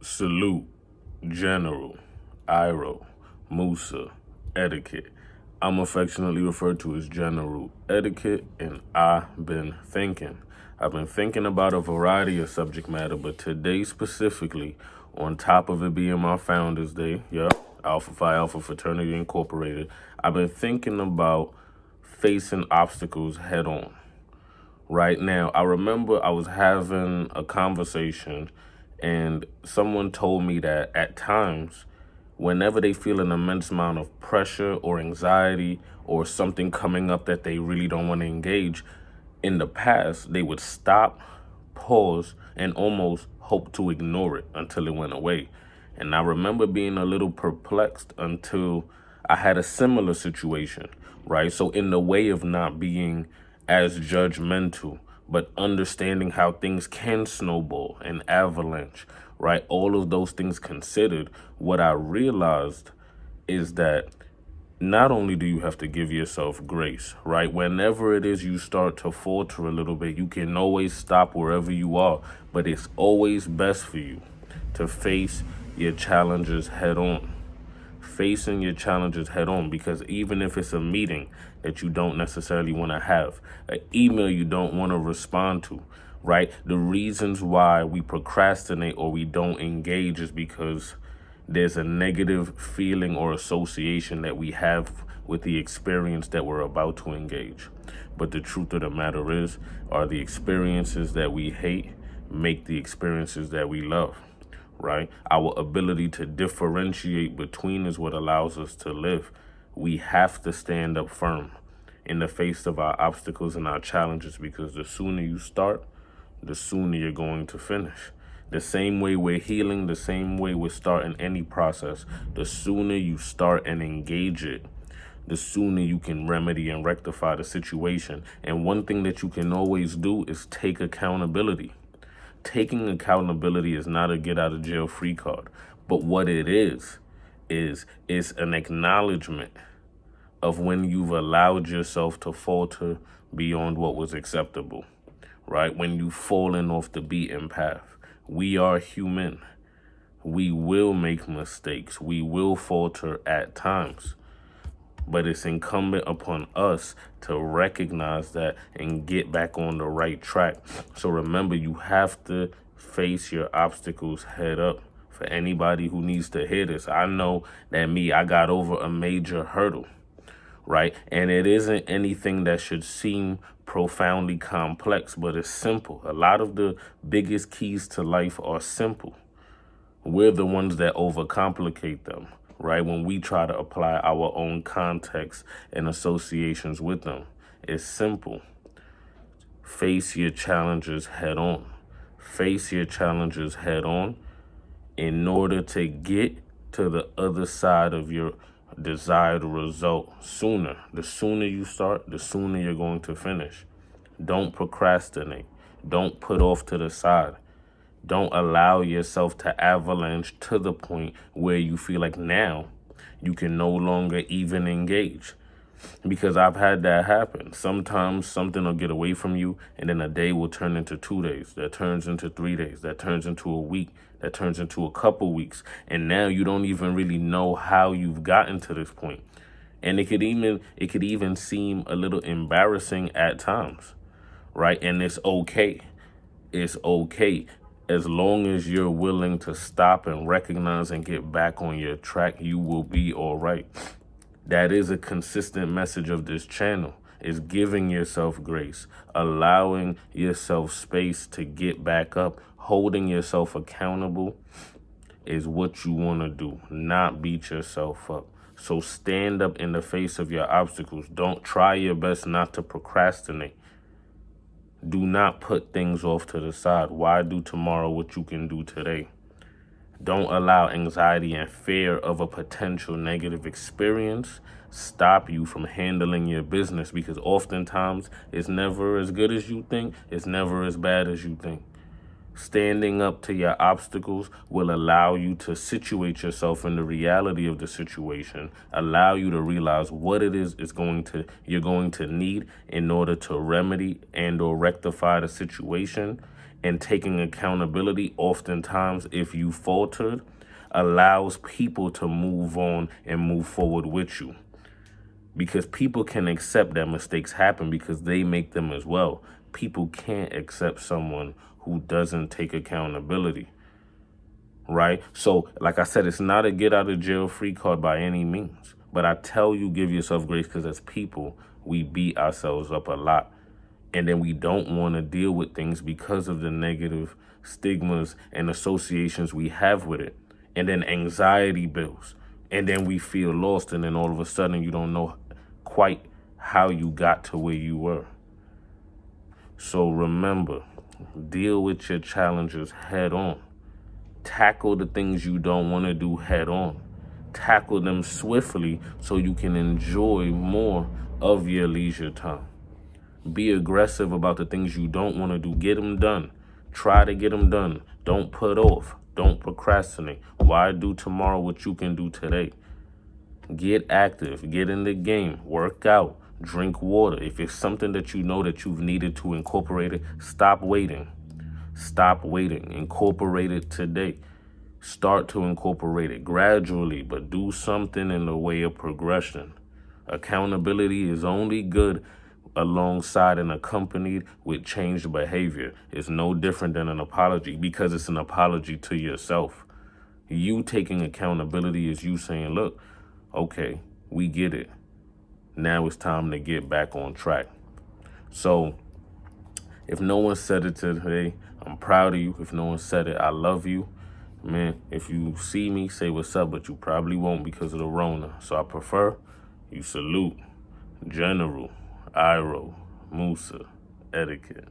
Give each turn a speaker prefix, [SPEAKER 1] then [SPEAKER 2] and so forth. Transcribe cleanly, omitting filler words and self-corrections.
[SPEAKER 1] Salute, General, Iro, Musa, Etiquette. I'm affectionately referred to as General Etiquette, and I've been thinking. I've been thinking about a variety of subject matter, but today specifically, on top of it being my Founders Day, Alpha Phi Alpha Fraternity Incorporated, I've been thinking about facing obstacles head on. Right now, I remember I was having a conversation and someone told me that at times, whenever they feel an immense amount of pressure or anxiety or something coming up that they really don't want to engage, in the past, they would stop, pause, and almost hope to ignore it until it went away. And I remember being a little perplexed until I had a similar situation, right? So, in the way of not being as judgmental, but understanding how things can snowball and avalanche, right? All of those things considered, what I realized is that not only do you have to give yourself grace, right? Whenever it is you start to falter a little bit, you can always stop wherever you are, but it's always best for you to face your challenges head on. Facing your challenges head on, because even if it's a meeting that you don't necessarily want to have, an email you don't want to respond to, right? The reasons why we procrastinate or we don't engage is because there's a negative feeling or association that we have with the experience that we're about to engage. But the truth of the matter is, are the experiences that we hate make the experiences that we love, right? Our ability to differentiate between is what allows us to live. We have to stand up firm in the face of our obstacles and our challenges, because the sooner you start, the sooner you're going to finish. The same way we're healing, the same way we're starting any process, the sooner you start and engage it, the sooner you can remedy and rectify the situation. And one thing that you can always do is take accountability. Taking accountability is not a get out of jail free card, but what it is an acknowledgement of when you've allowed yourself to falter beyond what was acceptable, right? When you've fallen off the beaten path. We are human. We will make mistakes. We will falter at times. But it's incumbent upon us to recognize that and get back on the right track. So remember, you have to face your obstacles head up. For anybody who needs to hear this, I know that I got over a major hurdle, right? And it isn't anything that should seem profoundly complex, but it's simple. A lot of the biggest keys to life are simple. We're the ones that overcomplicate them, right? When we try to apply our own context and associations with them. It's simple. Face your challenges head on. Face your challenges head on in order to get to the other side of your desired result sooner. The sooner you start, the sooner you're going to finish. Don't procrastinate. Don't put off to the side. Don't allow yourself to avalanche to the point where you feel like now you can no longer even engage. Because I've had that happen. Sometimes something will get away from you, and then a day will turn into 2 days. That turns into 3 days. That turns into a week. That turns into a couple weeks. And now you don't even really know how you've gotten to this point. And it could even seem a little embarrassing at times, right? And it's okay. It's okay. As long as you're willing to stop and recognize and get back on your track, you will be all right. That is a consistent message of this channel, is giving yourself grace, allowing yourself space to get back up, holding yourself accountable is what you want to do, not beat yourself up. So stand up in the face of your obstacles. Don't try your best not to procrastinate. Do not put things off to the side. Why do tomorrow what you can do today? Don't allow anxiety and fear of a potential negative experience stop you from handling your business, because oftentimes it's never as good as you think. It's never as bad as you think. Standing up to your obstacles will allow you to situate yourself in the reality of the situation, allow you to realize what it is you're going to need in order to remedy and or rectify the situation, And taking accountability, oftentimes, if you faltered, allows people to move on and move forward with you. Because people can accept that mistakes happen because they make them as well. People can't accept someone who doesn't take accountability, right? So, like I said, it's not a get out of jail free card by any means. But I tell you, give yourself grace, because as people, we beat ourselves up a lot. And then we don't want to deal with things because of the negative stigmas and associations we have with it. And then anxiety builds. And then we feel lost. And then all of a sudden you don't know quite how you got to where you were. So remember, deal with your challenges head on. Tackle the things you don't want to do head on. Tackle them swiftly so you can enjoy more of your leisure time. Be aggressive about the things you don't want to do. Get them done. Try to get them done. Don't put off. Don't procrastinate. Why do tomorrow what you can do today? Get active. Get in the game. Work out. Drink water. If it's something that you know that you've needed to incorporate it, stop waiting. Stop waiting. Incorporate it today. Start to incorporate it gradually, but do something in the way of progression. Accountability is only good alongside and accompanied with changed behavior. It's no different than an apology, because it's an apology to yourself. You taking accountability is you saying, look, okay, we get it. Now it's time to get back on track. So if no one said it today, I'm proud of you. If no one said it, I love you. Man, if you see me, say what's up, but you probably won't because of the Rona. So I prefer you salute. General, Iro, Musa, etiquette.